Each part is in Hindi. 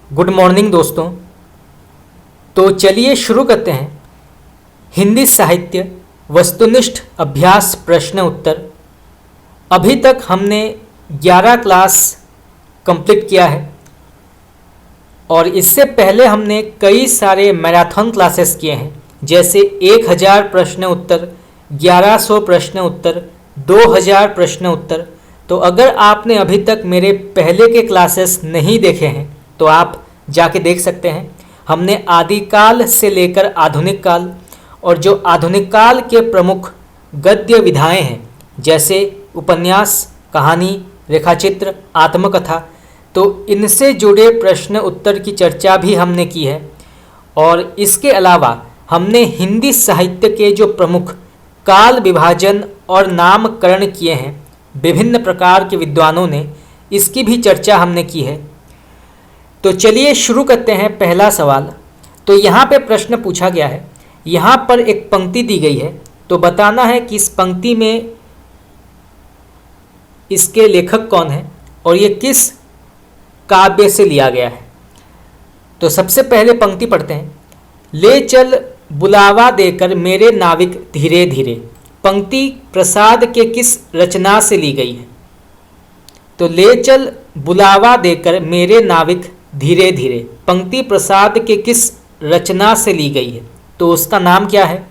गुड मॉर्निंग दोस्तों। तो चलिए शुरू करते हैं हिंदी साहित्य वस्तुनिष्ठ अभ्यास प्रश्न उत्तर। अभी तक हमने 11 क्लास कंप्लीट किया है और इससे पहले हमने कई सारे मैराथन क्लासेस किए हैं, जैसे 1000 प्रश्न उत्तर, 1100 प्रश्न उत्तर, 2000 प्रश्न उत्तर। तो अगर आपने अभी तक मेरे पहले के क्लासेस नहीं देखे हैं तो आप जाके देख सकते हैं। हमने आदिकाल से लेकर आधुनिक काल और जो आधुनिक काल के प्रमुख गद्य विधाएं हैं, जैसे उपन्यास, कहानी, रेखाचित्र, आत्मकथा, तो इनसे जुड़े प्रश्न उत्तर की चर्चा भी हमने की है। और इसके अलावा हमने हिंदी साहित्य के जो प्रमुख काल विभाजन और नामकरण किए हैं विभिन्न प्रकार के विद्वानों ने, इसकी भी चर्चा हमने की है। तो चलिए शुरू करते हैं। पहला सवाल, तो यहाँ पे प्रश्न पूछा गया है, यहाँ पर एक पंक्ति दी गई है, तो बताना है कि इस पंक्ति में इसके लेखक कौन है और ये किस काव्य से लिया गया है। तो सबसे पहले पंक्ति पढ़ते हैं। ले चल बुलावा देकर मेरे नाविक धीरे धीरे। पंक्ति प्रसाद के किस रचना से ली गई है? तो ले चल बुलावा देकर मेरे नाविक धीरे धीरे पंक्ति प्रसाद के किस रचना से ली गई है? तो उसका नाम क्या है?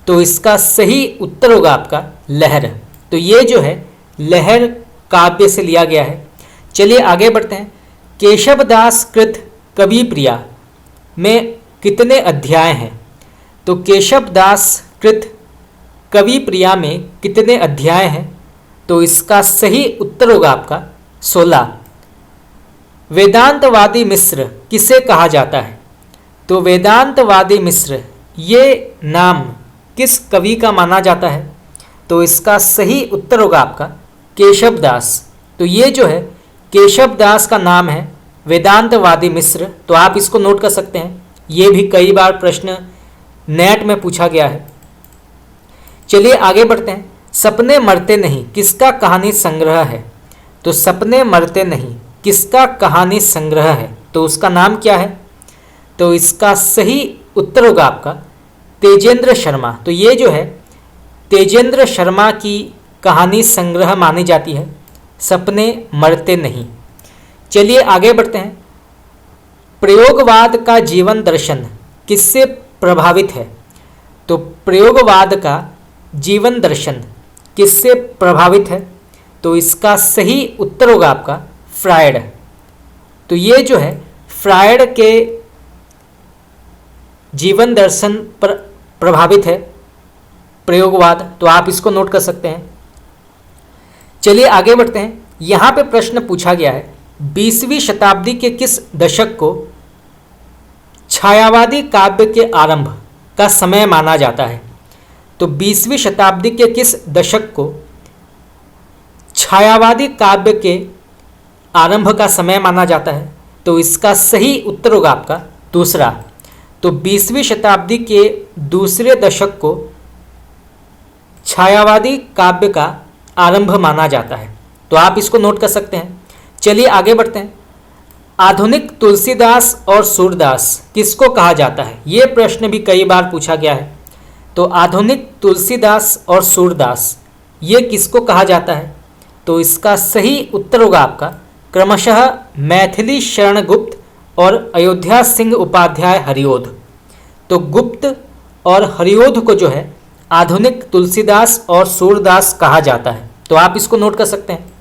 तो इसका सही उत्तर होगा आपका लहर। तो ये जो है लहर काव्य से लिया गया है। चलिए आगे बढ़ते हैं। केशवदास कृत कवि प्रिया में कितने अध्याय हैं? तो केशवदास कृत कवि प्रिया में कितने अध्याय हैं? तो इसका सही उत्तर होगा आपका 16। वेदांतवादी मिश्र किसे कहा जाता है? तो वेदांतवादी मिश्र ये नाम किस कवि का माना जाता है? तो इसका सही उत्तर होगा आपका केशवदास। तो ये जो है केशवदास का नाम है वेदांतवादी मिश्र। तो आप इसको नोट कर सकते हैं, ये भी कई बार प्रश्न नेट में पूछा गया है। चलिए आगे बढ़ते हैं। सपने मरते नहीं किसका कहानी संग्रह है? तो सपने मरते नहीं किसका कहानी संग्रह है? तो उसका नाम क्या है? तो इसका सही उत्तर होगा आपका तेजेंद्र शर्मा। तो ये जो है तेजेंद्र शर्मा की कहानी संग्रह मानी जाती है, सपने मरते नहीं। चलिए आगे बढ़ते हैं। प्रयोगवाद का जीवन दर्शन किससे प्रभावित है? तो प्रयोगवाद का जीवन दर्शन किससे प्रभावित है? तो इसका सही उत्तर होगा आपका फ्रायड। तो ये जो है फ्रायड के जीवन दर्शन पर प्रभावित है प्रयोगवाद। तो आप इसको नोट कर सकते हैं। चलिए आगे बढ़ते हैं। यहाँ पे प्रश्न पूछा गया है 20वीं शताब्दी के किस दशक को छायावादी काव्य के आरंभ का समय माना जाता है? तो 20वीं शताब्दी के किस दशक को छायावादी काव्य के आरंभ का समय माना जाता है? तो इसका सही उत्तर होगा आपका दूसरा। तो 20वीं शताब्दी के दूसरे दशक को छायावादी काव्य का आरंभ माना जाता है। तो आप इसको नोट कर सकते हैं। चलिए आगे बढ़ते हैं। आधुनिक तुलसीदास और सूरदास किसको कहा जाता है? ये प्रश्न भी कई बार पूछा गया है। तो आधुनिक तुलसीदास और सूरदास ये किसको कहा जाता है? तो इसका सही उत्तर होगा आपका क्रमशः मैथिली शरण गुप्त और अयोध्या सिंह उपाध्याय हरिओध। तो गुप्त और हरिओध को जो है आधुनिक तुलसीदास और सूरदास कहा जाता है। तो आप इसको नोट कर सकते हैं।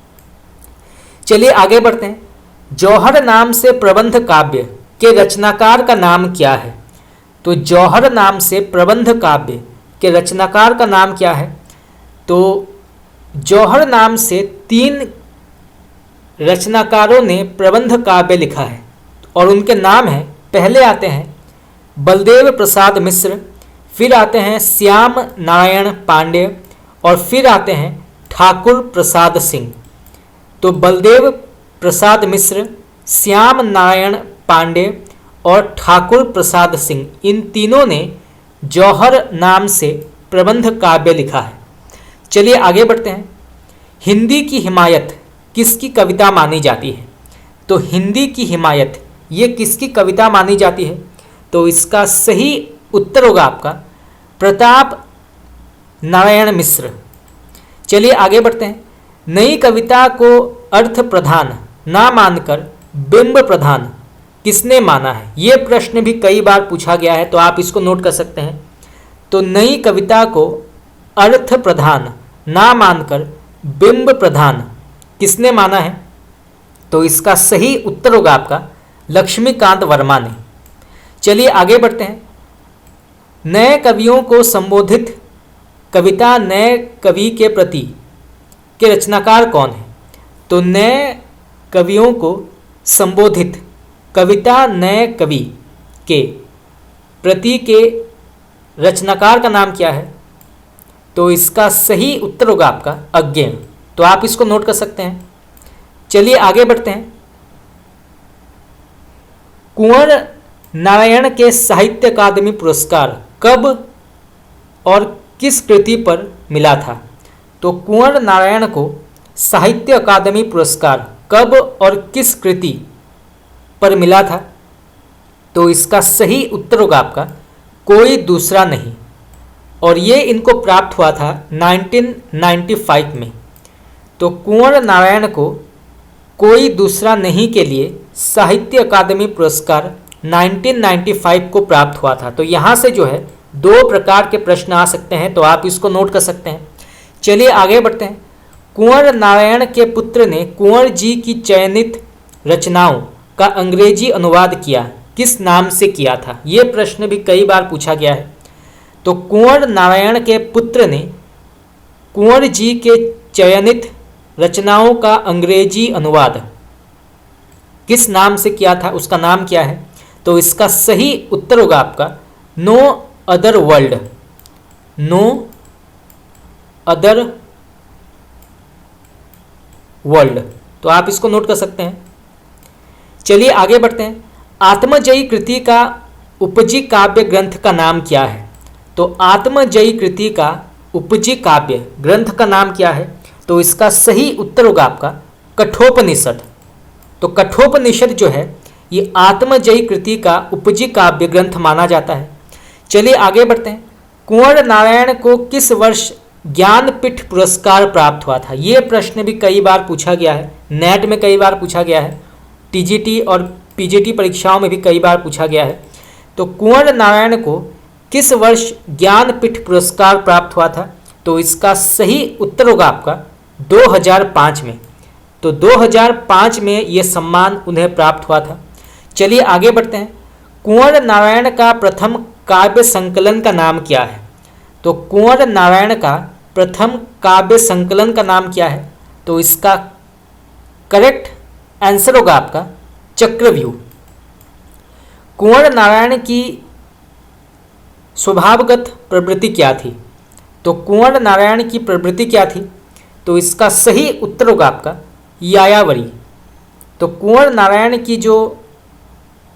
चलिए आगे बढ़ते हैं। जौहर नाम से प्रबंध काव्य के रचनाकार का नाम क्या है? तो जौहर नाम से प्रबंध काव्य के रचनाकार का नाम क्या है? तो जौहर नाम से 3 रचनाकारों ने प्रबंध काव्य लिखा है और उनके नाम हैं, पहले आते हैं बलदेव प्रसाद मिश्र, फिर आते हैं श्याम नारायण पांडे और फिर आते हैं ठाकुर प्रसाद सिंह। तो बलदेव प्रसाद मिश्र, श्याम नारायण पांडे और ठाकुर प्रसाद सिंह, इन तीनों ने जौहर नाम से प्रबंध काव्य लिखा है। चलिए आगे बढ़ते हैं। हिंदी की हिमायत किसकी कविता मानी जाती है? तो हिंदी की हिमायत ये किसकी कविता मानी जाती है? तो इसका सही उत्तर होगा आपका प्रताप नारायण मिश्र। चलिए आगे बढ़ते हैं। नई कविता को अर्थ प्रधान ना मानकर बिंब प्रधान किसने माना है? ये प्रश्न भी कई बार पूछा गया है, तो आप इसको नोट कर सकते हैं। तो नई कविता को अर्थ प्रधान ना मानकर बिंब प्रधान किसने माना है? तो इसका सही उत्तर होगा आपका लक्ष्मीकांत वर्मा ने। चलिए आगे बढ़ते हैं। नए कवियों को संबोधित कविता नए कवि के प्रति के रचनाकार कौन है? तो नए कवियों को संबोधित कविता नए कवि के प्रति के रचनाकार का नाम क्या है? तो इसका सही उत्तर होगा आपका अज्ञेय। तो आप इसको नोट कर सकते हैं। चलिए आगे बढ़ते हैं। कुंवर नारायण के साहित्य अकादमी पुरस्कार कब और किस कृति पर मिला था? तो कुंवर नारायण को साहित्य अकादमी पुरस्कार कब और किस कृति पर मिला था? तो इसका सही उत्तर होगा आपका कोई दूसरा नहीं, और ये इनको प्राप्त हुआ था 1995 में। तो कुंवर नारायण को कोई दूसरा नहीं के लिए साहित्य अकादमी पुरस्कार 1995 को प्राप्त हुआ था। तो यहाँ से जो है दो प्रकार के प्रश्न आ सकते हैं, तो आप इसको नोट कर सकते हैं। चलिए आगे बढ़ते हैं। कुंवर नारायण के पुत्र ने कुंवर जी की चयनित रचनाओं का अंग्रेजी अनुवाद किया, किस नाम से किया था? ये प्रश्न भी कई बार पूछा गया है। तो कुंवर नारायण के पुत्र ने कुंवर जी के चयनित रचनाओं का अंग्रेजी अनुवाद किस नाम से किया था? उसका नाम क्या है? तो इसका सही उत्तर होगा आपका no other world. No other world. तो आप इसको नोट कर सकते हैं। चलिए आगे बढ़ते हैं। आत्मजयी कृति का उपजी काव्य ग्रंथ का नाम क्या है? तो आत्मजयी कृति का उपजी काव्य ग्रंथ का नाम क्या है? तो इसका सही उत्तर होगा आपका कठोपनिषद। तो कठोपनिषद जो है ये आत्मजयी कृति का उपजी काव्य ग्रंथ माना जाता है। चलिए आगे बढ़ते हैं। कुंवर नारायण को किस वर्ष ज्ञानपीठ पुरस्कार प्राप्त हुआ था? ये प्रश्न भी कई बार पूछा गया है, नेट में कई बार पूछा गया है, टीजीटी और पीजीटी परीक्षाओं में भी कई बार पूछा गया है। तो कुंवर नारायण को किस वर्ष ज्ञानपीठ पुरस्कार प्राप्त हुआ था? तो इसका सही उत्तर होगा आपका 2005 में। तो 2005 में ये सम्मान उन्हें प्राप्त हुआ था। चलिए आगे बढ़ते हैं। कुंवर नारायण का प्रथम काव्य संकलन का नाम क्या है? तो कुंवर नारायण का प्रथम काव्य संकलन का नाम क्या है? तो इसका करेक्ट आंसर होगा आपका चक्रव्यूह। कुंवर नारायण की स्वभावगत प्रवृत्ति क्या थी? तो कुंवर नारायण की प्रवृत्ति क्या थी? तो इसका सही उत्तर होगा आपका यायावरी। तो कुंवर नारायण की जो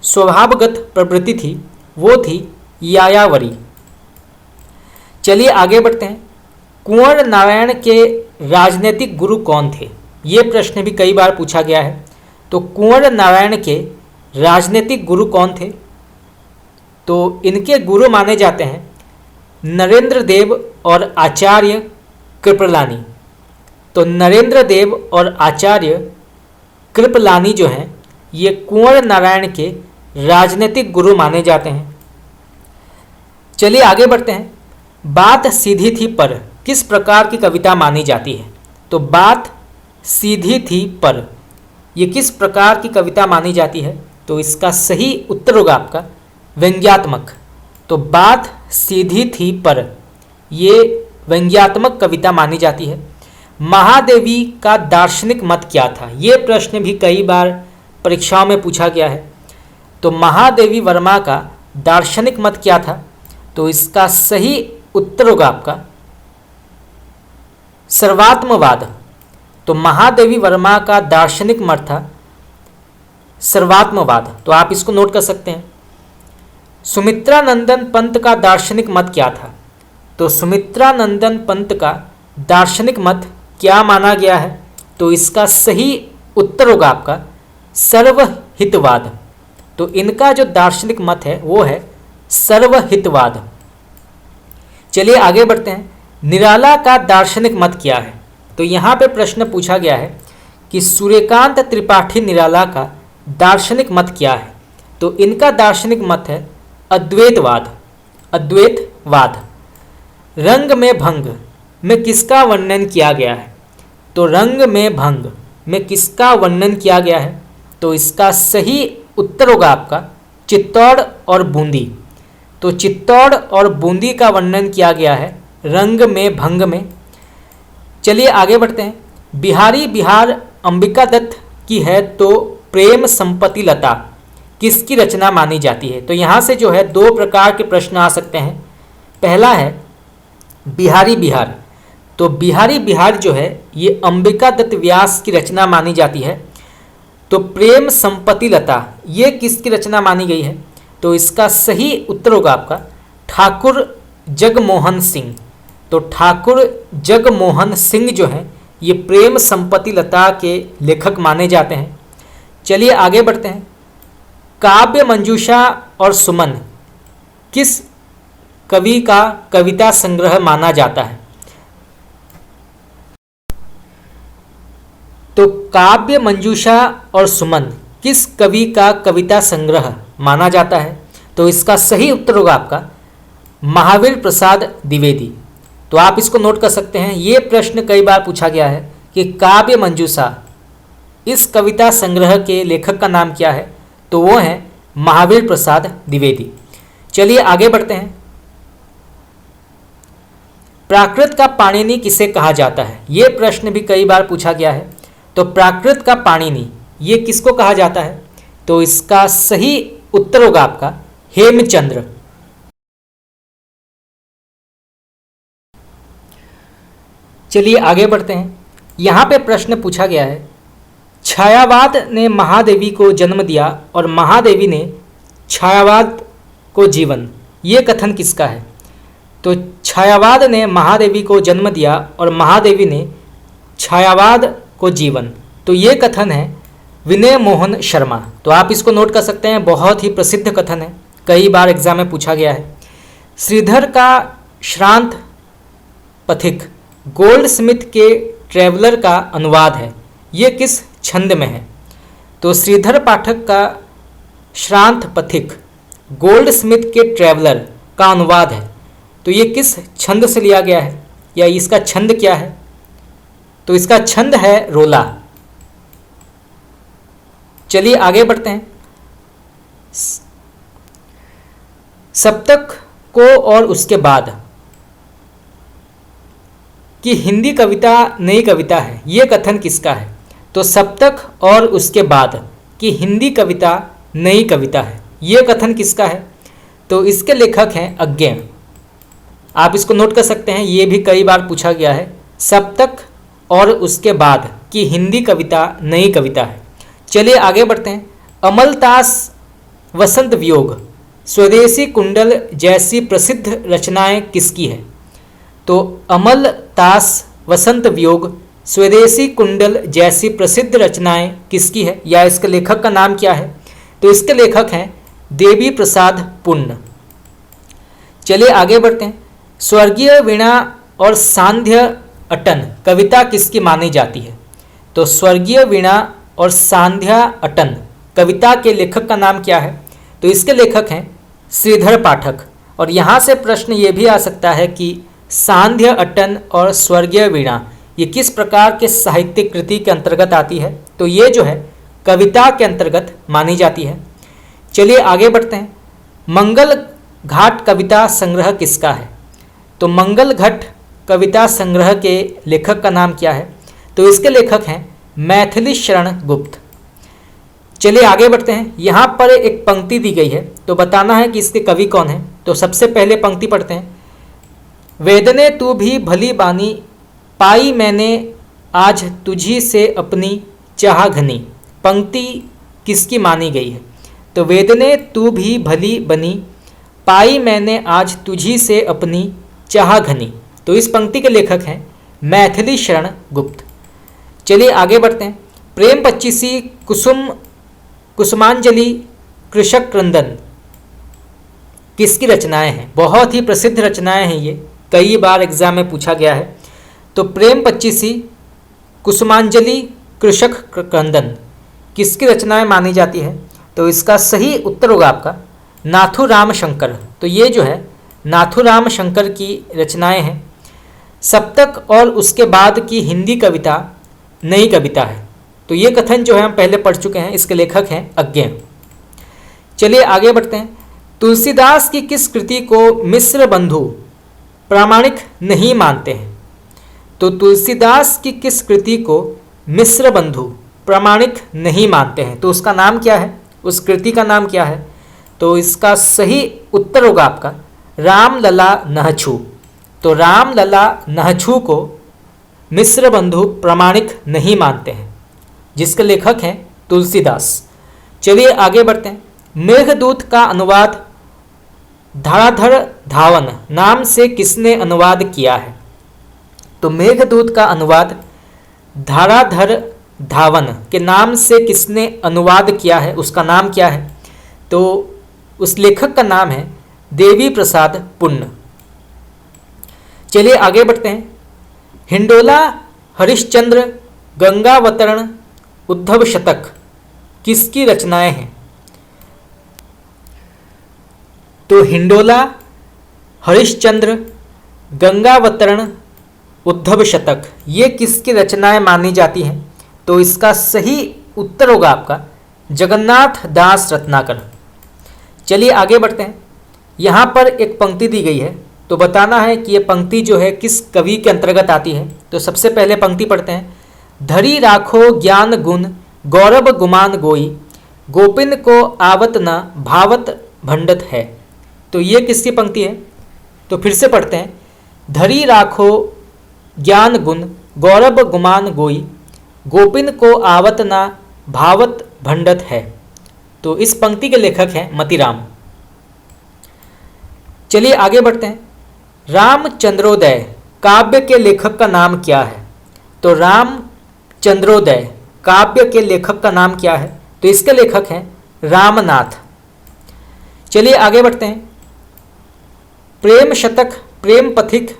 स्वभावगत प्रवृत्ति थी वो थी यायावरी। चलिए आगे बढ़ते हैं। कुंवर नारायण के राजनीतिक गुरु कौन थे? ये प्रश्न भी कई बार पूछा गया है। तो कुंवर नारायण के राजनीतिक गुरु कौन थे? तो इनके गुरु माने जाते हैं नरेंद्र देव और आचार्य कृपलानी। तो नरेंद्र देव और आचार्य कृपलानी जो हैं ये कुंवर नारायण के राजनीतिक गुरु माने जाते हैं। चलिए आगे बढ़ते हैं। बात सीधी थी पर किस प्रकार की कविता मानी जाती है? तो बात सीधी थी पर ये किस प्रकार की कविता मानी जाती है? तो इसका सही उत्तर होगा आपका व्यंग्यात्मक। तो बात सीधी थी पर ये व्यंग्यात्मक कविता मानी जाती है। महादेवी का दार्शनिक मत क्या था? ये प्रश्न भी कई बार परीक्षाओं में पूछा गया है। तो महादेवी वर्मा का दार्शनिक मत क्या था? तो इसका सही उत्तर होगा आपका सर्वात्मवाद। तो महादेवी वर्मा का दार्शनिक मत था सर्वात्मवाद। तो आप इसको नोट कर सकते हैं। सुमित्रानंदन पंत का दार्शनिक मत क्या था? तो सुमित्रानंदन पंत का दार्शनिक मत क्या माना गया है? तो इसका सही उत्तर होगा आपका सर्वहितवाद। तो इनका जो दार्शनिक मत है वो है सर्वहितवाद। चलिए आगे बढ़ते हैं। निराला का दार्शनिक मत क्या है? तो यहाँ पे प्रश्न पूछा गया है कि सूर्यकांत त्रिपाठी निराला का दार्शनिक मत क्या है? तो इनका दार्शनिक मत है अद्वैतवाद। अद्वैतवाद। रंग में भंग में किसका वर्णन किया गया है? तो रंग में भंग में किसका वर्णन किया गया है? तो इसका सही उत्तर होगा आपका चित्तौड़ और बूंदी। तो चित्तौड़ और बूंदी का वर्णन किया गया है रंग में भंग में। चलिए आगे बढ़ते हैं। बिहारी बिहार अंबिका दत्त की है तो प्रेम संपत्ति लता किसकी रचना मानी जाती है? तो यहाँ से जो है दो प्रकार के प्रश्न आ सकते हैं। पहला है बिहारी बिहार। तो बिहारी बिहार जो है ये अंबिका दत्त व्यास की रचना मानी जाती है। तो प्रेम संपत्ति लता ये किसकी रचना मानी गई है? तो इसका सही उत्तर होगा आपका ठाकुर जगमोहन सिंह। तो ठाकुर जगमोहन सिंह जो हैं ये प्रेम संपत्ति लता के लेखक माने जाते हैं। चलिए आगे बढ़ते हैं। काव्य मंजूषा और सुमन किस कवि का कविता संग्रह माना जाता है? तो काव्य मंजूषा और सुमन किस कवि का कविता संग्रह माना जाता है? तो इसका सही उत्तर होगा आपका महावीर प्रसाद द्विवेदी। तो आप इसको नोट कर सकते हैं। ये प्रश्न कई बार पूछा गया है कि काव्य मंजूषा इस कविता संग्रह के लेखक का नाम क्या है? तो वो है महावीर प्रसाद द्विवेदी। चलिए आगे बढ़ते हैं। प्राकृत का पाणिनि किसे कहा जाता है? ये प्रश्न भी कई बार पूछा गया है। तो प्राकृत का पाणिनि ये किसको कहा जाता है? तो इसका सही उत्तर होगा आपका हेमचंद्र। चलिए आगे बढ़ते हैं। यहाँ पे प्रश्न पूछा गया है छायावाद ने महादेवी को जन्म दिया और महादेवी ने छायावाद को जीवन, ये कथन किसका है? तो छायावाद ने महादेवी को जन्म दिया और महादेवी ने छायावाद को जीवन, तो ये कथन है विनय मोहन शर्मा। तो आप इसको नोट कर सकते हैं, बहुत ही प्रसिद्ध कथन है, कई बार एग्जाम में पूछा गया है। श्रीधर का श्रांत पथिक गोल्ड स्मिथ के ट्रैवलर का अनुवाद है, ये किस छंद में है? तो श्रीधर पाठक का श्रांत पथिक गोल्ड स्मिथ के ट्रैवलर का अनुवाद है, तो ये किस छंद से लिया गया है या इसका छंद क्या है? तो इसका छंद है रोला। चलिए आगे बढ़ते हैं। सप्तक को और उसके बाद कि हिंदी कविता नई कविता है, ये कथन किसका है? तो सप्तक और उसके बाद कि हिंदी कविता नई कविता है, ये कथन किसका है? तो इसके लेखक हैं अज्ञेय। आप इसको नोट कर सकते हैं, ये भी कई बार पूछा गया है। सप्तक और उसके बाद कि हिंदी कविता नई कविता है। चलिए आगे बढ़ते हैं। अमलतास वसंत वियोग स्वदेशी कुंडल जैसी प्रसिद्ध रचनाएं किसकी है? तो अमलतास वसंत वियोग स्वदेशी कुंडल जैसी प्रसिद्ध रचनाएं किसकी है या इसके लेखक का नाम क्या है? तो इसके लेखक हैं देवी प्रसाद पुण्य। चलिए आगे बढ़ते हैं। स्वर्गीय वीणा और सांध्य अटन कविता किसकी मानी जाती है? तो स्वर्गीय वीणा और सांध्या अटन कविता के लेखक का नाम क्या है? तो इसके लेखक हैं श्रीधर पाठक। और यहाँ से प्रश्न ये भी आ सकता है कि सांध्य अटन और स्वर्गीय वीणा ये किस प्रकार के साहित्यिक कृति के अंतर्गत आती है? तो ये जो है कविता के अंतर्गत मानी जाती है। चलिए आगे बढ़ते हैं। मंगल घाट कविता संग्रह किसका है? तो मंगल घाट कविता संग्रह के लेखक का नाम क्या है? तो इसके लेखक हैं मैथिली शरण गुप्त। चलिए आगे बढ़ते हैं। यहाँ पर एक पंक्ति दी गई है, तो बताना है कि इसके कवि कौन है। तो सबसे पहले पंक्ति पढ़ते हैं। वेदने तू भी भली बानी पाई मैंने आज तुझी से अपनी चाह घनी, पंक्ति किसकी मानी गई है? तो वेदने तू भी भली बनी पाई मैंने आज तुझी से अपनी चाह घनी, तो इस पंक्ति के लेखक हैं मैथिली शरण गुप्त। चलिए आगे बढ़ते हैं। प्रेम पच्चीसी कुसुम कुसुमांजलि, कृषक क्रंदन किसकी रचनाएं हैं? बहुत ही प्रसिद्ध रचनाएं हैं ये, कई बार एग्जाम में पूछा गया है। तो प्रेम पच्चीसी, कुसुमांजलि, कृषक क्रंदन किसकी रचनाएं मानी जाती है? तो इसका सही उत्तर होगा आपका नाथूराम शंकर। तो ये जो है नाथूराम शंकर की रचनाएं हैं। सप्तक और उसके बाद की हिंदी कविता नई कविता है। तो ये कथन जो है हम पहले पढ़ चुके हैं, इसके लेखक हैं अज्ञे। चलिए आगे बढ़ते हैं। तुलसीदास की किस कृति को मिश्र बंधु प्रामाणिक नहीं मानते हैं? तो तुलसीदास की किस कृति को मिश्र बंधु प्रामाणिक नहीं मानते हैं? तो उसका नाम क्या है, उस कृति का नाम क्या है? तो इसका सही उत्तर होगा आपका रामलला नहछू। तो रामलला नहछू को मिश्र बंधु प्रामाणिक नहीं मानते हैं, जिसके लेखक हैं तुलसीदास। चलिए आगे बढ़ते हैं। मेघदूत का अनुवाद धराधर धावन नाम से किसने अनुवाद किया है? तो मेघदूत का अनुवाद धराधर धावन के नाम से किसने अनुवाद किया है, उसका नाम क्या है? तो उस लेखक का नाम है देवी प्रसाद पुण्य। चलिए आगे बढ़ते हैं। हिंडोला, हरिश्चंद्र, गंगावतरण, उद्धव शतक किसकी रचनाएं हैं? तो हिंडोला, हरिश्चंद्र, गंगावतरण, उद्धव शतक ये किसकी रचनाएं मानी जाती हैं? तो इसका सही उत्तर होगा आपका जगन्नाथ दास रत्नाकर। चलिए आगे बढ़ते हैं। यहाँ पर एक पंक्ति दी गई है, तो बताना है कि ये पंक्ति जो है किस कवि के अंतर्गत आती है। तो सबसे पहले पंक्ति पढ़ते हैं। धरी राखो ज्ञान गुण गौरव गुमान गोई, गोपिन को आवत न भावत भंडत है। तो ये किसकी पंक्ति है? तो फिर से पढ़ते हैं। धरी राखो ज्ञान गुण गौरव गुमान गोई, गोपिन को आवत न भावत भंडत है। तो इस पंक्ति के लेखक हैं मतीराम। चलिए आगे बढ़ते हैं। रामचंद्रोदय काव्य के लेखक का नाम क्या है? तो रामचंद्रोदय काव्य के लेखक का नाम क्या है? तो इसके लेखक हैं रामनाथ। चलिए आगे बढ़ते हैं। प्रेम शतक, प्रेम पथिक,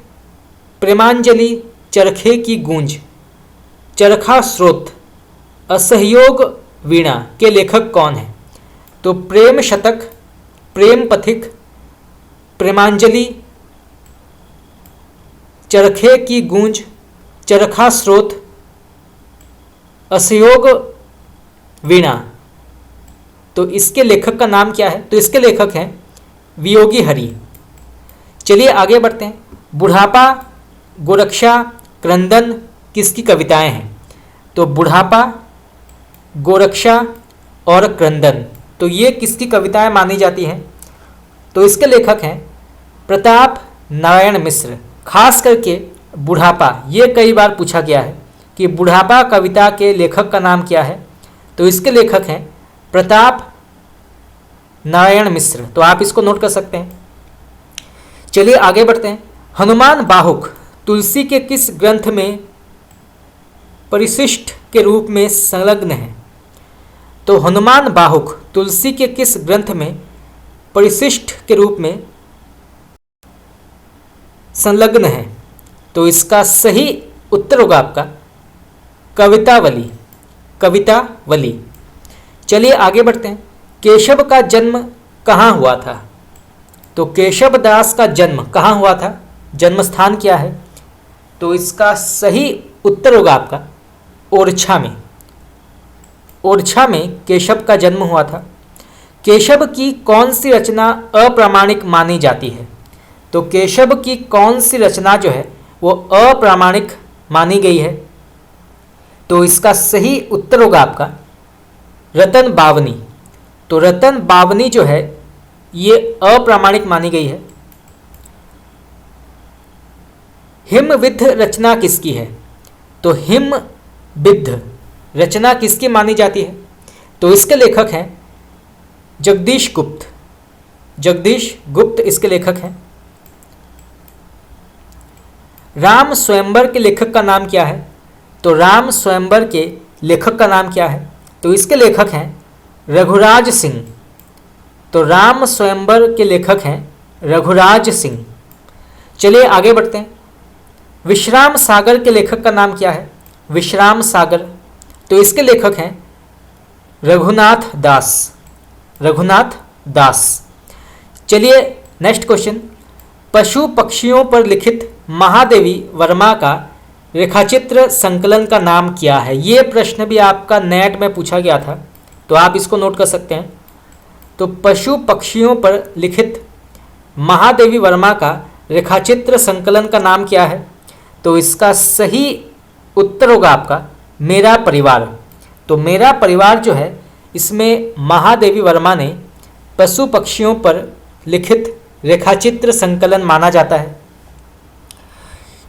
प्रेमांजलि, चरखे की गूंज, चरखा स्रोत, असहयोग वीणा के लेखक कौन है? तो प्रेम शतक, प्रेम पथिक, प्रेमांजलि, चरखे की गूंज, चरखा स्रोत, असहयोग वीणा, तो इसके लेखक का नाम क्या है? तो इसके लेखक हैं वियोगी हरि। चलिए आगे बढ़ते हैं। बुढ़ापा, गोरक्षा, क्रंदन किसकी कविताएं हैं? तो बुढ़ापा, गोरक्षा और क्रंदन, तो ये किसकी कविताएं मानी जाती हैं? तो इसके लेखक हैं प्रताप नारायण मिश्र। खास करके बुढ़ापा, ये कई बार पूछा गया है कि बुढ़ापा कविता के लेखक का नाम क्या है? तो इसके लेखक हैं प्रताप नारायण मिश्र। तो आप इसको नोट कर सकते हैं। चलिए आगे बढ़ते हैं। हनुमान बाहुक तुलसी के किस ग्रंथ में परिशिष्ट के रूप में संलग्न है? तो हनुमान बाहुक तुलसी के किस ग्रंथ में परिशिष्ट के रूप में संलग्न है? तो इसका सही उत्तर होगा आपका कवितावली, कवितावली। चलिए आगे बढ़ते हैं। केशव का जन्म कहाँ हुआ था? तो केशव दास का जन्म कहाँ हुआ था? जन्म स्थान क्या है? तो इसका सही उत्तर होगा आपका ओरछा में। ओरछा में केशव का जन्म हुआ था। केशव की कौन सी रचना अप्रामाणिक मानी जाती है? तो केशव की कौन सी रचना जो है वो अप्रामाणिक मानी गई है? तो इसका सही उत्तर होगा आपका रतन बावनी। तो रतन बावनी जो है ये अप्रामाणिक मानी गई है। हिमविद्ध रचना किसकी है? तो हिमविद्ध रचना किसकी मानी जाती है? तो इसके लेखक हैं जगदीश गुप्त। जगदीश गुप्त इसके लेखक हैं। राम स्वयंवर के लेखक का नाम क्या है? तो राम स्वयंवर के लेखक का नाम क्या है? तो इसके लेखक हैं रघुराज सिंह। तो राम स्वयंवर के लेखक हैं रघुराज सिंह। चलिए आगे बढ़ते हैं। विश्राम सागर के लेखक का नाम क्या है? विश्राम सागर। तो इसके लेखक हैं रघुनाथ दास। रघुनाथ दास। चलिए नेक्स्ट क्वेश्चन। पशु पक्षियों पर लिखित महादेवी वर्मा का रेखाचित्र संकलन का नाम क्या है? ये प्रश्न भी आपका नेट में पूछा गया था, तो आप इसको नोट कर सकते हैं। तो पशु पक्षियों पर लिखित महादेवी वर्मा का रेखाचित्र संकलन का नाम क्या है? तो इसका सही उत्तर होगा आपका मेरा परिवार। तो मेरा परिवार जो है, इसमें महादेवी वर्मा ने पशु पक्षियों पर लिखित रेखाचित्र संकलन माना जाता है।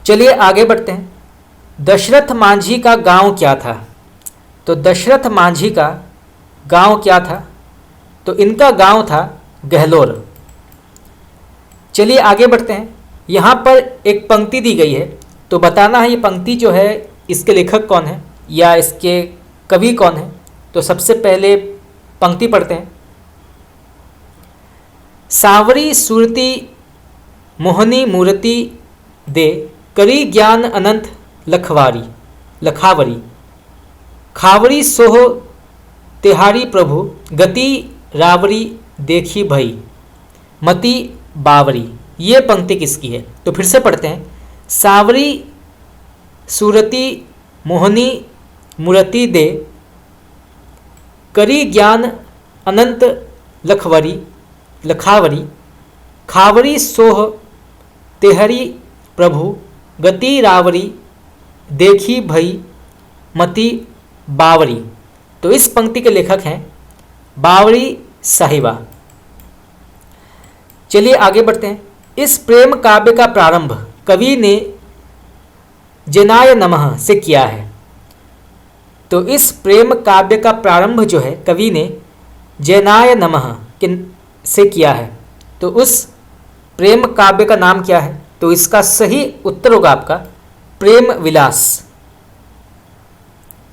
चलिए आगे बढ़ते हैं। दशरथ मांझी का गांव क्या था? तो दशरथ मांझी का गांव क्या था? तो इनका गांव था गहलोर। चलिए आगे बढ़ते हैं। यहाँ पर एक पंक्ति दी गई है, तो बताना है ये पंक्ति जो है इसके लेखक कौन है या इसके कवि कौन है। तो सबसे पहले पंक्ति पढ़ते हैं। सांवरी सुरती मोहनी मूर्ति दे, करी ज्ञान अनंत लखावरी, खावरी सोह तिहारी प्रभु, गति रावरी देखी भई, मति बावरी। ये पंक्ति किसकी है? तो फिर से पढ़ते हैं। सांवरी सूरती मोहनी मूर्ति दे, करी ज्ञान अनंत लखावरी, खावरी सोह तेहरी प्रभु, गति रावरी देखी भई, मति बावरी। तो इस पंक्ति के लेखक हैं बावरी साहिबा। चलिए आगे बढ़ते हैं। इस प्रेम काव्य का प्रारंभ कवि ने जनाय नमः से किया है। तो इस प्रेम काव्य का प्रारंभ जो है कवि ने जनाय नमः से किया है। तो उस प्रेम काव्य का नाम क्या है? तो इसका सही उत्तर होगा आपका प्रेम विलास,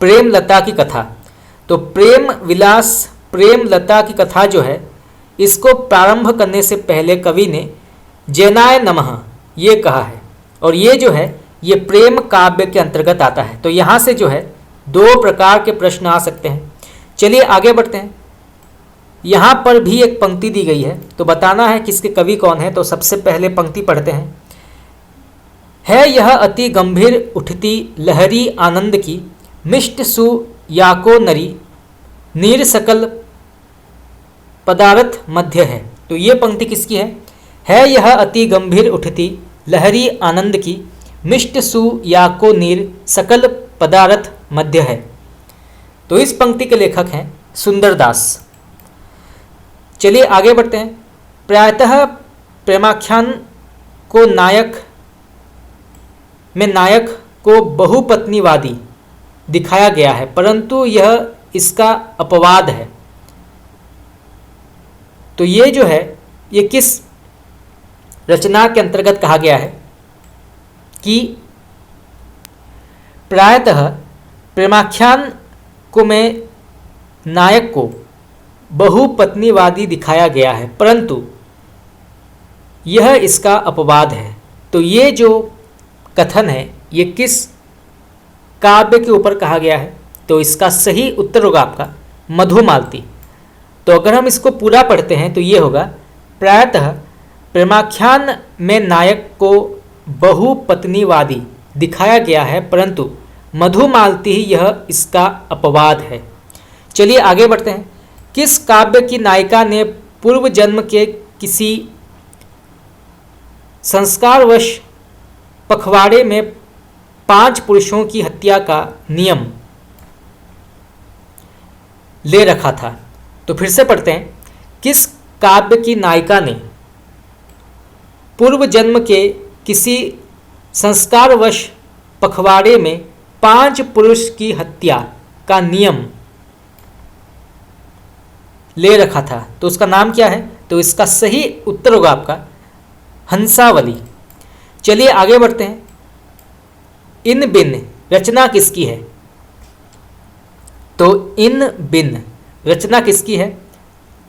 प्रेमलता की कथा। तो प्रेम विलास प्रेमलता की कथा जो है, इसको प्रारंभ करने से पहले कवि ने जनाय नमः ये कहा है, और ये जो है ये प्रेम काव्य के अंतर्गत आता है। तो यहाँ से जो है दो प्रकार के प्रश्न आ सकते हैं। चलिए आगे बढ़ते हैं। यहाँ पर भी एक पंक्ति दी गई है, तो बताना है किसके कवि कौन है। तो सबसे पहले पंक्ति पढ़ते हैं। है यह अति गंभीर उठती लहरी आनंद की, मिष्ट सु याको नरी, नीर सकल पदार्थ मध्य है। तो ये पंक्ति किसकी है यह अति गंभीर उठती लहरी आनंद की, मिष्ट सु याको नीर सकल पदार्थ मध्य है। तो इस पंक्ति के लेखक हैं सुंदरदास। चलिए आगे बढ़ते हैं। प्रायतः प्रेमाख्यान को नायक को बहुपत्नीवादी दिखाया गया है, परंतु यह इसका अपवाद है। तो ये जो है ये किस रचना के अंतर्गत कहा गया है कि प्रायतः प्रेमाख्यान को में नायक को बहुपत्नीवादी दिखाया गया है, परंतु यह इसका अपवाद है। तो ये जो कथन है ये किस काव्य के ऊपर कहा गया है? तो इसका सही उत्तर होगा आपका मधुमालती। तो अगर हम इसको पूरा पढ़ते हैं तो ये होगा प्रायतः प्रेमाख्यान में नायक को बहुपत्नीवादी दिखाया गया है, परंतु मधुमालती ही यह इसका अपवाद है। चलिए आगे बढ़ते हैं। किस काव्य की नायिका ने पूर्व जन्म के किसी संस्कारवश पखवाड़े में 5 पुरुषों की हत्या का नियम ले रखा था? तो फिर से पढ़ते हैं। किस काव्य की नायिका ने पूर्व जन्म के किसी संस्कारवश पखवाड़े में 5 पुरुष की हत्या का नियम ले रखा था? तो उसका नाम क्या है? तो इसका सही उत्तर होगा आपका हंसावली। चलिए आगे बढ़ते हैं। इन बिन रचना किसकी है? तो इन बिन रचना किसकी है?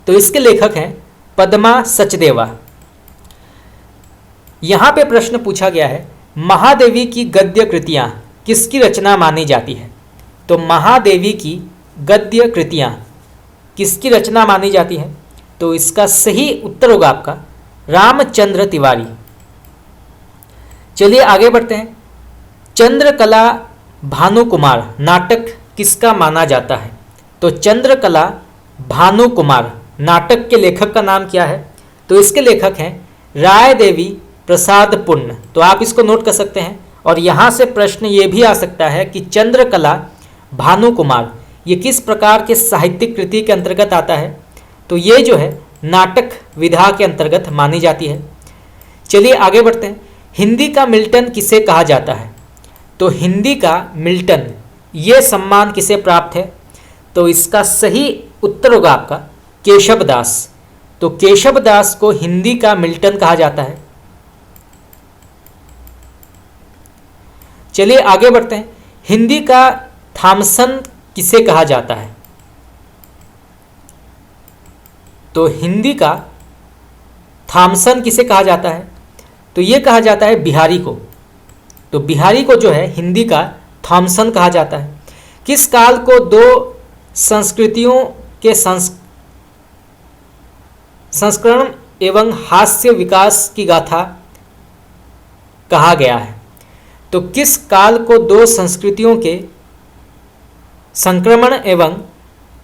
तो इसके लेखक हैं पद्मा सचदेवा। यहाँ पे प्रश्न पूछा गया है महादेवी की गद्य कृतियाँ किसकी रचना मानी जाती है? तो महादेवी की गद्य कृतियाँ किसकी रचना मानी जाती है? तो इसका सही उत्तर होगा आपका रामचंद्र तिवारी। चलिए आगे बढ़ते हैं। चंद्रकला भानुकुमार नाटक किसका माना जाता है? तो चंद्रकला भानुकुमार नाटक के लेखक का नाम क्या है? तो इसके लेखक हैं राय देवी प्रसाद पुण्य। तो आप इसको नोट कर सकते हैं। और यहाँ से प्रश्न ये भी आ सकता है कि चंद्रकला भानुकुमार ये किस प्रकार के साहित्यिक कृति के अंतर्गत आता है? तो ये जो है नाटक विधा के अंतर्गत मानी जाती है। चलिए आगे बढ़ते हैं। हिंदी का मिल्टन किसे कहा जाता है? तो हिंदी का मिल्टन ये सम्मान किसे प्राप्त है? तो इसका सही उत्तर होगा आपका केशव दास। तो केशव दास को हिंदी का मिल्टन कहा जाता है। चलिए आगे बढ़ते हैं। हिंदी का थॉमसन किसे कहा जाता है? तो हिंदी का थॉमसन किसे कहा जाता है? तो ये कहा जाता है बिहारी को। तो बिहारी को जो है हिंदी का थॉमसन कहा जाता है। किस काल को दो संस्कृतियों के संस्करण एवं हास्य विकास की गाथा कहा गया है? तो किस काल को दो संस्कृतियों के संक्रमण एवं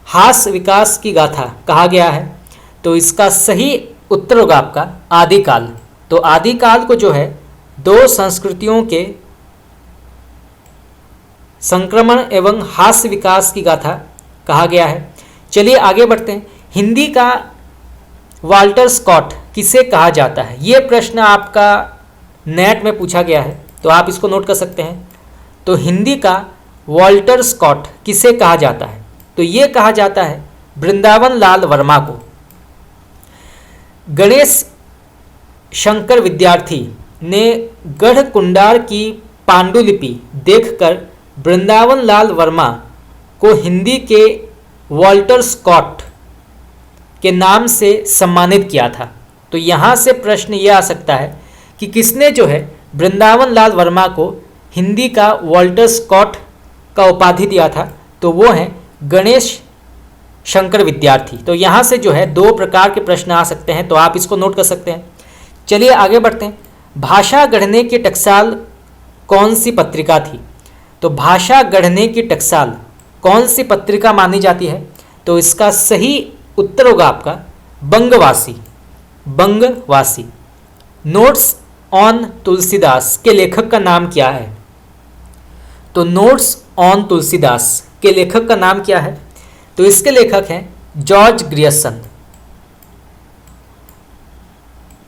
हास्य विकास की गाथा कहा गया है? तो इसका सही उत्तर होगा आपका आदिकाल। तो आदिकाल को जो है दो संस्कृतियों के संक्रमण एवं हास्य विकास की गाथा कहा गया है। चलिए आगे बढ़ते हैं। हिंदी का वाल्टर स्कॉट किसे कहा जाता है? ये प्रश्न आपका नेट में पूछा गया है, तो आप इसको नोट कर सकते हैं। तो हिंदी का वाल्टर स्कॉट किसे कहा जाता है? तो ये कहा जाता है वृंदावन लाल वर्मा को। गणेश शंकर विद्यार्थी ने गढ़ कुंडार की पांडुलिपि देखकर वृंदावन लाल वर्मा को हिंदी के वाल्टर स्कॉट के नाम से सम्मानित किया था। तो यहाँ से प्रश्न ये आ सकता है कि किसने जो है वृंदावन लाल वर्मा को हिंदी का वाल्टर स्कॉट का उपाधि दिया था? तो वो हैं गणेश शंकर विद्यार्थी। तो यहाँ से जो है दो प्रकार के प्रश्न आ सकते हैं, तो आप इसको नोट कर सकते हैं। चलिए आगे बढ़ते हैं। भाषा गढ़ने की टकसाल कौन सी पत्रिका थी? तो भाषा गढ़ने की टकसाल कौन सी पत्रिका मानी जाती है? तो इसका सही उत्तर होगा आपका बंगवासी। बंगवासी। नोट्स ऑन तुलसीदास के लेखक का नाम क्या है? तो नोट्स ऑन तुलसीदास के लेखक का नाम क्या है? तो इसके लेखक हैं जॉर्ज ग्रियर्सन।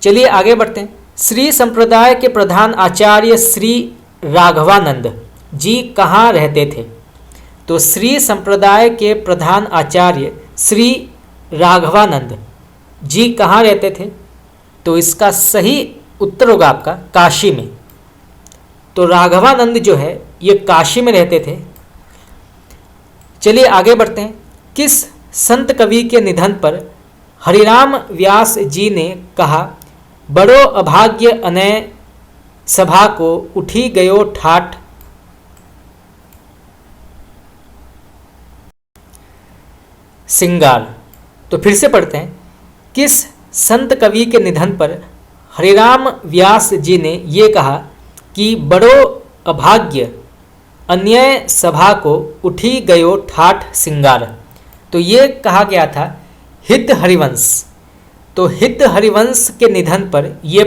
चलिए आगे बढ़ते हैं। श्री संप्रदाय के प्रधान आचार्य श्री राघवानंद जी कहाँ रहते थे? तो श्री संप्रदाय के प्रधान आचार्य श्री राघवानंद जी कहाँ रहते थे? तो इसका सही उत्तर होगा आपका काशी में। तो राघवानंद जो है ये काशी में रहते थे। चलिए आगे बढ़ते हैं। किस संत कवि के निधन पर हरिराम व्यास जी ने कहा बड़ो अभाग्य अनय सभा को उठी गयो ठाठ सिंगार? तो फिर से पढ़ते हैं। किस संत कवि के निधन पर हरिराम व्यास जी ने ये कहा कि बड़ो अभाग्य अन्याय सभा को उठी गयो ठाठ सिंगार? तो ये कहा गया था हित हरिवंश। तो हित हरिवंश के निधन पर ये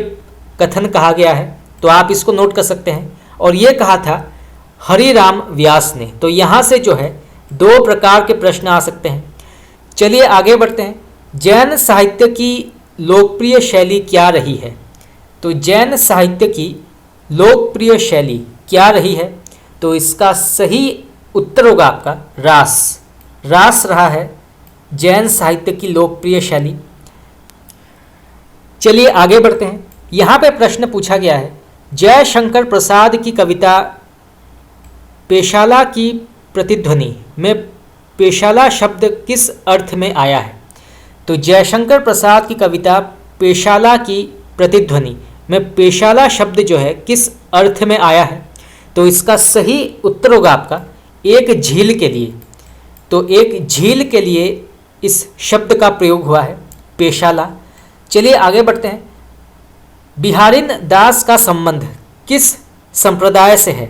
कथन कहा गया है, तो आप इसको नोट कर सकते हैं। और ये कहा था हरिराम व्यास ने। तो यहाँ से जो है दो प्रकार के प्रश्न आ सकते हैं। चलिए आगे बढ़ते हैं। जैन साहित्य की लोकप्रिय शैली क्या रही है? तो जैन साहित्य की लोकप्रिय शैली क्या रही है? तो इसका सही उत्तर होगा आपका रास। रास रहा है जैन साहित्य की लोकप्रिय शैली। चलिए आगे बढ़ते हैं। यहाँ पे प्रश्न पूछा गया है जयशंकर प्रसाद की कविता पेशाला की प्रतिध्वनि में पेशाला शब्द किस अर्थ में आया है? तो जयशंकर प्रसाद की कविता पेशाला की प्रतिध्वनि में पेशाला शब्द जो है किस अर्थ में आया है? तो इसका सही उत्तर होगा आपका एक झील के लिए। तो एक झील के लिए इस शब्द का प्रयोग हुआ है पेशाला। चलिए आगे बढ़ते हैं। बिहारिन दास का संबंध किस संप्रदाय से है?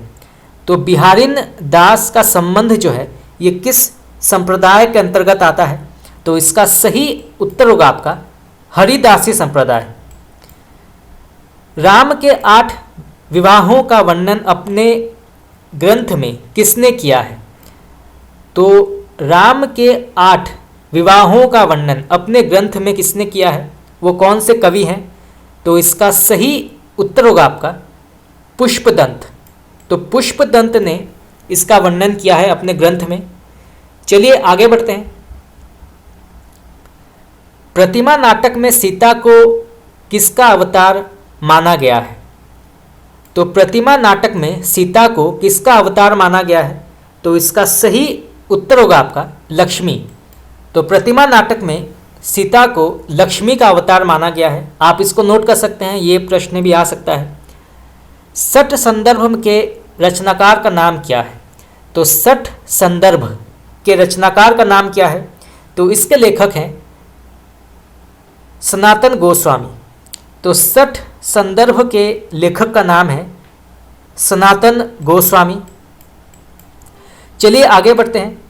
तो बिहारिन दास का संबंध जो है ये किस संप्रदाय के अंतर्गत आता है? तो इसका सही उत्तर होगा आपका हरिदासी संप्रदाय। राम के 8 विवाहों का वर्णन अपने ग्रंथ में किसने किया है? तो राम के 8 विवाहों का वर्णन अपने ग्रंथ में किसने किया है? वो कौन से कवि हैं? तो इसका सही उत्तर होगा आपका पुष्पदंत। तो पुष्पदंत ने इसका वर्णन किया है अपने ग्रंथ में। चलिए आगे बढ़ते हैं। प्रतिमा नाटक में सीता को किसका अवतार माना गया है? तो प्रतिमा नाटक में सीता को किसका अवतार माना गया है? तो इसका सही उत्तर होगा आपका लक्ष्मी। तो प्रतिमा नाटक में सीता को लक्ष्मी का अवतार माना गया है। आप इसको नोट कर सकते हैं, ये प्रश्न भी आ सकता है। सठ संदर्भ के रचनाकार का नाम क्या है? तो सठ संदर्भ के रचनाकार का नाम क्या है? तो इसके लेखक हैं सनातन गोस्वामी। तो सठ संदर्भ के लेखक का नाम है सनातन गोस्वामी। चलिए आगे बढ़ते हैं।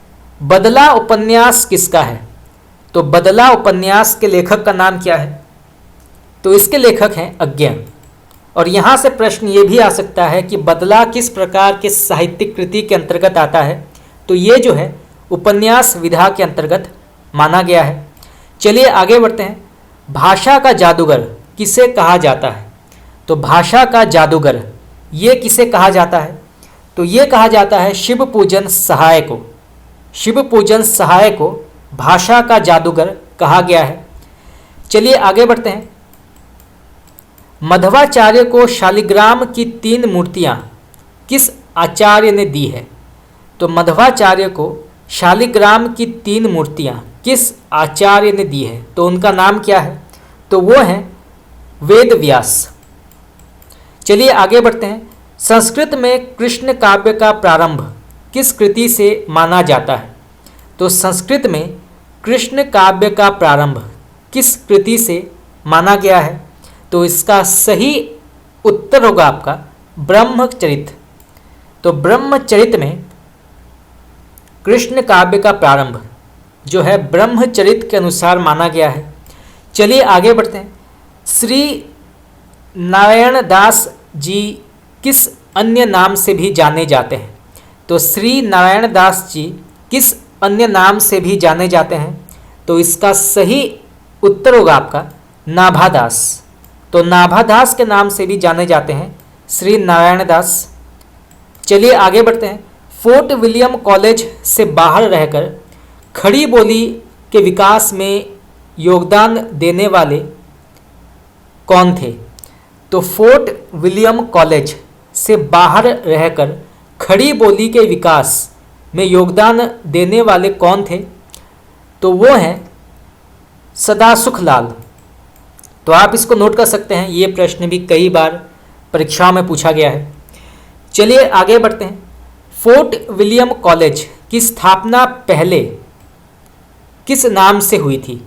बदला उपन्यास किसका है? तो बदला उपन्यास के लेखक का नाम क्या है? तो इसके लेखक हैं अज्ञ। और यहाँ से प्रश्न ये भी आ सकता है कि बदला किस प्रकार के साहित्यिक कृति के अंतर्गत आता है? तो ये जो है उपन्यास विधा के अंतर्गत माना गया है। चलिए आगे बढ़ते हैं। भाषा का जादूगर किसे कहा जाता है? तो भाषा का जादूगर ये किसे कहा जाता है? तो ये कहा जाता है शिव पूजन सहाय को। शिव पूजन सहाय को भाषा का जादूगर कहा गया है। चलिए आगे बढ़ते हैं। मध्वाचार्य को शालिग्राम की 3 मूर्तियां किस आचार्य ने दी है? तो मध्वाचार्य को शालिग्राम की 3 मूर्तियां किस आचार्य ने दी है? तो उनका नाम क्या है? तो वो हैं वेद व्यास। चलिए आगे बढ़ते हैं। संस्कृत में कृष्ण काव्य का प्रारंभ किस कृति से माना जाता है? तो संस्कृत में कृष्ण काव्य का प्रारंभ किस कृति से माना गया है? तो इसका सही उत्तर होगा आपका ब्रह्मचरित। तो ब्रह्मचरित में कृष्ण काव्य का प्रारंभ जो है ब्रह्मचरित के अनुसार माना गया है। चलिए आगे बढ़ते हैं। श्री नारायण दास जी किस अन्य नाम से भी जाने जाते हैं? तो श्री नारायण दास जी किस अन्य नाम से भी जाने जाते हैं? तो इसका सही उत्तर होगा आपका नाभादास। तो नाभादास के नाम से भी जाने जाते हैं श्री नारायण दास। चलिए आगे बढ़ते हैं। फोर्ट विलियम कॉलेज से बाहर रहकर खड़ी बोली के विकास में योगदान देने वाले कौन थे? तो फोर्ट विलियम कॉलेज से बाहर रहकर खड़ी बोली के विकास में योगदान देने वाले कौन थे? तो वो हैं सदासुख लाल। तो आप इसको नोट कर सकते हैं, ये प्रश्न भी कई बार परीक्षाओं में पूछा गया है। चलिए आगे बढ़ते हैं। फोर्ट विलियम कॉलेज की स्थापना पहले किस नाम से हुई थी?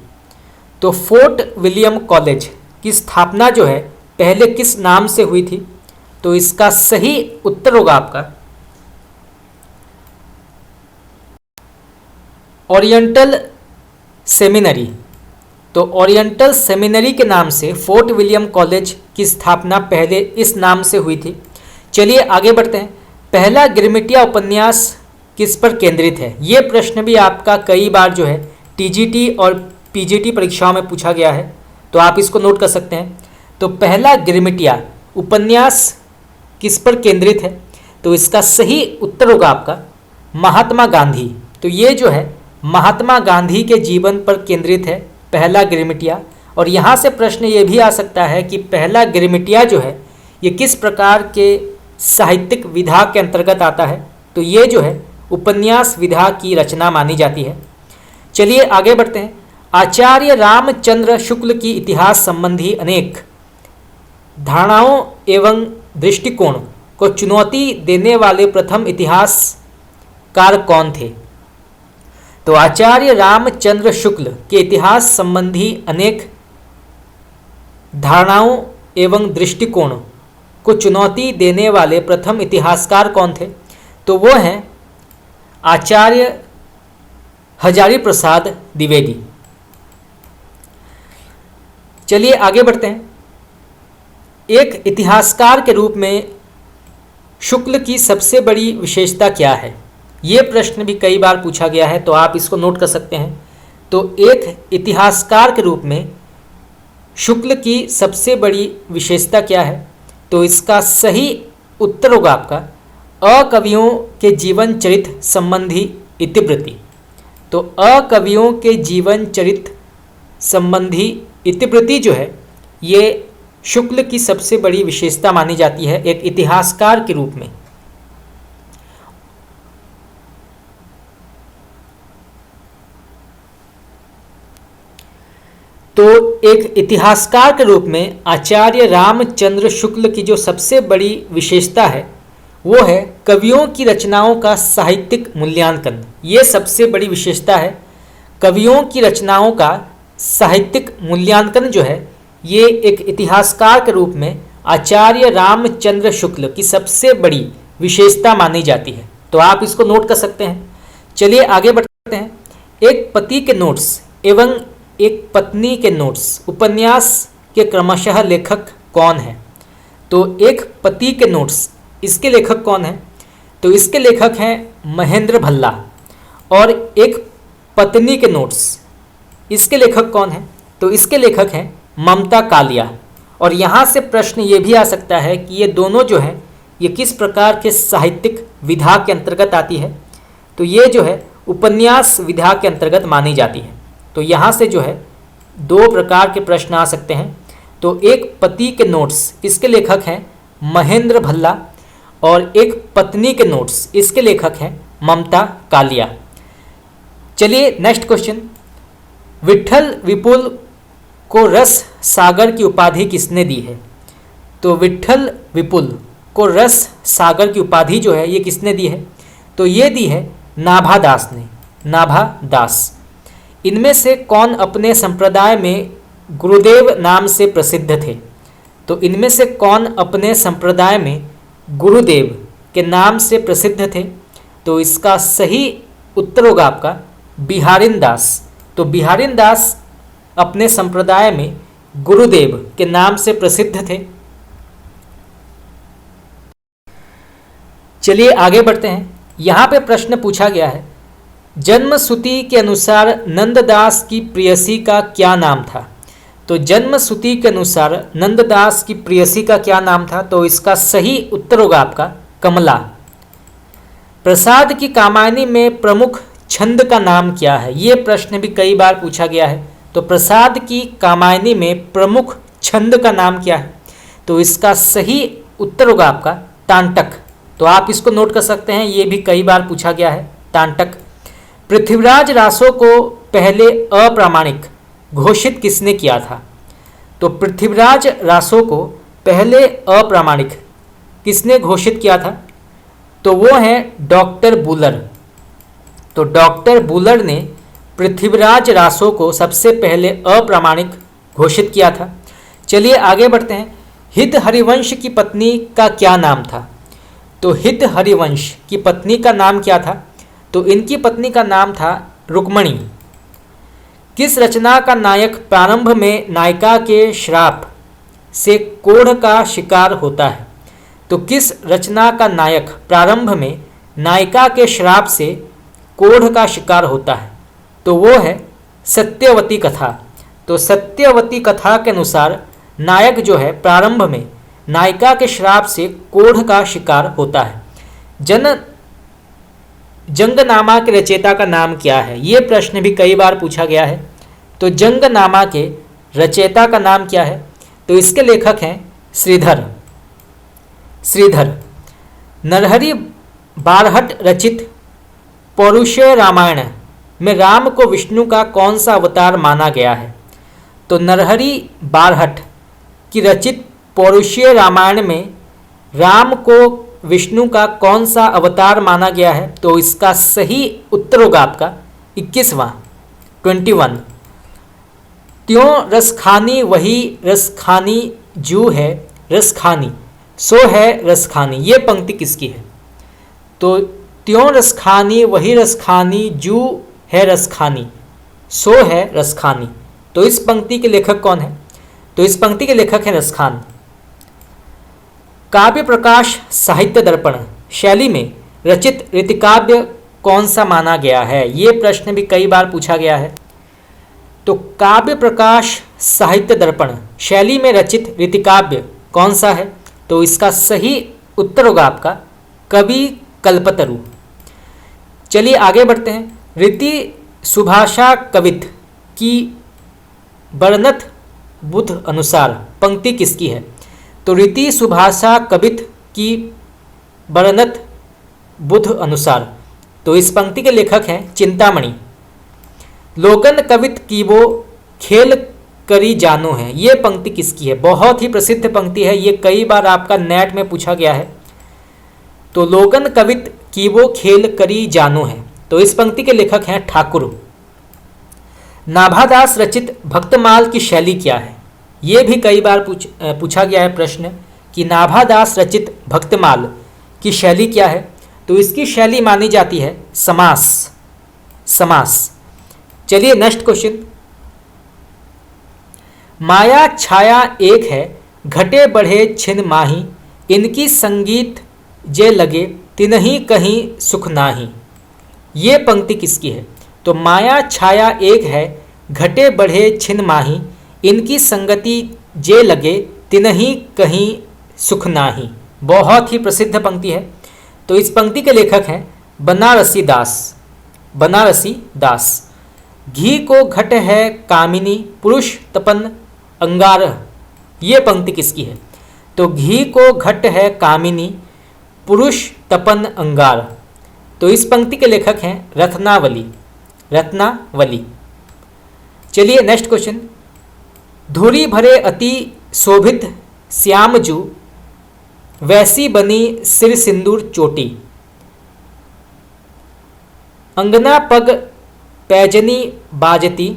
तो फोर्ट विलियम कॉलेज की स्थापना जो है पहले किस नाम से हुई थी? तो इसका सही उत्तर होगा आपका ओरिएंटल सेमिनरी। तो ओरिएंटल सेमिनरी के नाम से फोर्ट विलियम कॉलेज की स्थापना पहले इस नाम से हुई थी। चलिए आगे बढ़ते हैं। पहला गिरमिटिया उपन्यास किस पर केंद्रित है? ये प्रश्न भी आपका कई बार जो है टीजीटी और पीजीटी परीक्षाओं में पूछा गया है, तो आप इसको नोट कर सकते हैं। तो पहला गिरमिटिया उपन्यास किस पर केंद्रित है? तो इसका सही उत्तर होगा आपका महात्मा गांधी। तो ये जो है महात्मा गांधी के जीवन पर केंद्रित है पहला गिरमिटिया। और यहाँ से प्रश्न ये भी आ सकता है कि पहला गिरमिटिया जो है ये किस प्रकार के साहित्यिक विधा के अंतर्गत आता है? तो ये जो है उपन्यास विधा की रचना मानी जाती है। चलिए आगे बढ़ते हैं। आचार्य रामचंद्र शुक्ल की इतिहास संबंधी अनेक धारणाओं एवं दृष्टिकोण को चुनौती देने वाले प्रथम इतिहासकार कौन थे? तो आचार्य रामचंद्र शुक्ल के इतिहास संबंधी अनेक धारणाओं एवं दृष्टिकोण को चुनौती देने वाले प्रथम इतिहासकार कौन थे? तो वो हैं आचार्य हजारी प्रसाद द्विवेदी। चलिए आगे बढ़ते हैं। एक इतिहासकार के रूप में शुक्ल की सबसे बड़ी विशेषता क्या है? ये प्रश्न भी कई बार पूछा गया है, तो आप इसको नोट कर सकते हैं। तो एक इतिहासकार के रूप में शुक्ल की सबसे बड़ी विशेषता क्या है? तो इसका सही उत्तर होगा आपका अकवियों के जीवन चरित्र संबंधी इतिवृत्ति। तो अकवियों के जीवन चरित्र संबंधी इतिवृत्ति जो है ये शुक्ल की सबसे बड़ी विशेषता मानी जाती है एक इतिहासकार के रूप में। तो एक इतिहासकार के रूप में आचार्य रामचंद्र शुक्ल की जो सबसे बड़ी विशेषता है वो है कवियों की रचनाओं का साहित्यिक मूल्यांकन। ये सबसे बड़ी विशेषता है। कवियों की रचनाओं का साहित्यिक मूल्यांकन जो है ये एक इतिहासकार के रूप में आचार्य रामचंद्र शुक्ल की सबसे बड़ी विशेषता मानी जाती है। तो आप इसको नोट कर सकते हैं। चलिए आगे बढ़ते हैं। एक पति के नोट्स एवं एक पत्नी के नोट्स उपन्यास के क्रमशः लेखक कौन है? तो एक पति के नोट्स इसके लेखक कौन है? तो इसके लेखक हैं महेंद्र भल्ला। और एक पत्नी के नोट्स इसके लेखक कौन है? तो इसके लेखक हैं ममता कालिया। और यहाँ से प्रश्न ये भी आ सकता है कि ये दोनों जो हैं ये किस प्रकार के साहित्यिक विधा के अंतर्गत आती है? तो ये जो है उपन्यास विधा के अंतर्गत मानी जाती है। तो यहाँ से जो है दो प्रकार के प्रश्न आ सकते हैं। तो एक पति के नोट्स इसके लेखक हैं महेंद्र भल्ला और एक पत्नी के नोट्स इसके लेखक हैं ममता कालिया। चलिए नेक्स्ट क्वेश्चन। विट्ठल विपुल को रस सागर की उपाधि किसने दी है? तो विट्ठल विपुल को रस सागर की उपाधि जो है ये किसने दी है? तो ये दी है नाभा दास ने, नाभा दास। इनमें से कौन अपने संप्रदाय में गुरुदेव नाम से प्रसिद्ध थे? तो इनमें से कौन अपने संप्रदाय में गुरुदेव के नाम से प्रसिद्ध थे? तो इसका सही उत्तर होगा आपका बिहारिन दास। तो बिहारिन दास अपने संप्रदाय में गुरुदेव के नाम से प्रसिद्ध थे। चलिए आगे बढ़ते हैं। यहाँ पे प्रश्न पूछा गया है जन्मश्रुति के अनुसार नंददास की प्रेयसी का क्या नाम था? तो जन्मश्रुति के अनुसार नंददास की प्रेयसी का क्या नाम था? तो इसका सही उत्तर होगा आपका कमला। प्रसाद की कामायनी में प्रमुख छंद का नाम क्या है? ये प्रश्न भी कई बार पूछा गया है। तो प्रसाद की कामायनी में प्रमुख छंद का नाम क्या है? तो इसका सही उत्तर होगा आपका तांटक। तो आप इसको नोट कर सकते हैं, ये भी कई बार पूछा गया है तांटक। पृथ्वीराज रासो को पहले अप्रामाणिक घोषित किसने किया था? तो पृथ्वीराज रासो को पहले अप्रामाणिक किसने घोषित किया था? तो वो हैं डॉक्टर बुलर। तो डॉक्टर बुलर ने पृथ्वीराज रासो को सबसे पहले अप्रामाणिक घोषित किया था। चलिए आगे बढ़ते हैं। हित हरिवंश की पत्नी का क्या नाम था? तो हित हरिवंश की पत्नी का नाम क्या था? तो इनकी पत्नी का नाम था रुक्मणी। किस रचना का नायक प्रारंभ में नायिका के श्राप से कोढ़ का शिकार होता है? तो किस रचना का नायक प्रारंभ में नायिका के श्राप से कोढ़ का शिकार होता है? तो वो है सत्यवती कथा। तो सत्यवती कथा के अनुसार नायक जो है प्रारंभ में नायिका के श्राप से कोढ़ का शिकार होता है। जंगनामा के रचयिता का नाम क्या है? ये प्रश्न भी कई बार पूछा गया है। तो जंगनामा के रचयिता का नाम क्या है? तो इसके लेखक हैं श्रीधर। नरहरि बारहट रचित पौरुषेय रामायण में राम को विष्णु का कौन सा अवतार माना गया है? तो नरहरि बारहट की रचित पौरुषेय रामायण में राम को विष्णु का कौन सा अवतार माना गया है? तो इसका सही उत्तर होगा आपका 21वां 21। त्यों रसखानी वही रसखानी जू है रसखानी सो है रसखानी, ये पंक्ति किसकी है? तो त्यों रसखानी वही रसखानी जू है रसखानी सो है रसखानी, तो इस पंक्ति के लेखक कौन है? तो इस पंक्ति के लेखक हैं रसखान। काव्य प्रकाश साहित्य दर्पण शैली में रचित रीतिकाव्य कौन सा माना गया है? ये प्रश्न भी कई बार पूछा गया है। तो काव्य प्रकाश साहित्य दर्पण शैली में रचित रीतिकाव्य कौन सा है? तो इसका सही उत्तर होगा आपका कवि कल्पतरु। चलिए आगे बढ़ते हैं। रीति सुभाषा कवित की वर्णत बुध अनुसार पंक्ति किसकी है? तो रीति सुभाषा कवित की वर्णत बुध अनुसार, तो इस पंक्ति के लेखक हैं चिंतामणि। लोगन कवित की वो खेल करी जानो है, ये पंक्ति किसकी है? बहुत ही प्रसिद्ध पंक्ति है, ये कई बार आपका नेट में पूछा गया है। तो लोगन कवित की वो खेल करी जानो है, तो इस पंक्ति के लेखक हैं ठाकुर। नाभादास रचित भक्तमाल की शैली क्या है? ये भी कई बार पूछा गया है प्रश्न कि नाभादास रचित भक्तमाल की शैली क्या है? तो इसकी शैली मानी जाती है समास। समास। चलिए नेक्स्ट क्वेश्चन। माया छाया एक है घटे बढ़े छिन माही, इनकी संगीत जे लगे तिनहि कहीं सुख नाही, ये पंक्ति किसकी है? तो माया छाया एक है घटे बढ़े छिन माही, इनकी संगति जे लगे तिनहि कहीं सुख नाही, बहुत ही प्रसिद्ध पंक्ति है। तो इस पंक्ति के लेखक हैं बनारसी दास। बनारसी दास। घी को घट है कामिनी पुरुष तपन अंगारह, ये पंक्ति किसकी है? तो घी को घट है कामिनी पुरुष तपन अंगार, तो इस पंक्ति के लेखक हैं रत्नावली। रत्नावली। चलिए नेक्स्ट क्वेश्चन। धूरी भरे अति शोभित श्यामजू, वैसी बनी सिर सिंदूर चोटी, अंगना पग पैजनी बाजती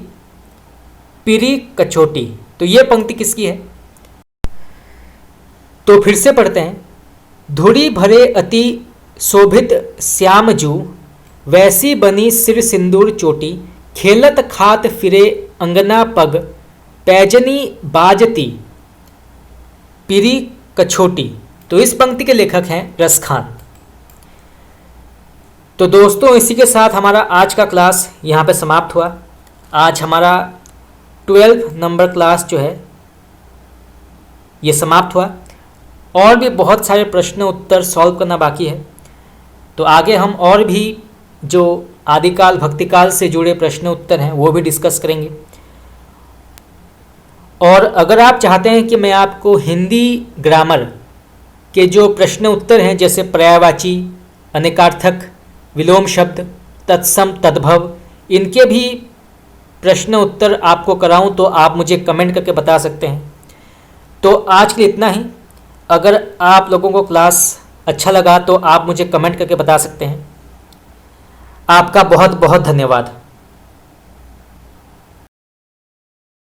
पिरी कछोटी, तो ये पंक्ति किसकी है? तो फिर से पढ़ते हैं। धूरी भरे अति शोभित श्यामजू, वैसी बनी सिर सिंदूर चोटी, खेलत खात फिरे अंगना पग पैजनी बाजती पिरी कछोटी, तो इस पंक्ति के लेखक हैं रसखान। तो दोस्तों इसी के साथ हमारा आज का क्लास यहाँ पे समाप्त हुआ। आज हमारा 12 नंबर क्लास जो है ये समाप्त हुआ, और भी बहुत सारे प्रश्न उत्तर सॉल्व करना बाकी है। तो आगे हम और भी जो आदिकाल भक्तिकाल से जुड़े प्रश्न उत्तर हैं वो भी डिस्कस करेंगे। और अगर आप चाहते हैं कि मैं आपको हिंदी ग्रामर के जो प्रश्न उत्तर हैं जैसे पर्यायवाची, अनेकार्थक, विलोम शब्द, तत्सम, तद्भव, इनके भी प्रश्न उत्तर आपको कराऊं तो आप मुझे कमेंट करके बता सकते हैं। तो आज के लिए इतना ही। अगर आप लोगों को क्लास अच्छा लगा तो आप मुझे कमेंट करके बता सकते हैं। आपका बहुत बहुत धन्यवाद।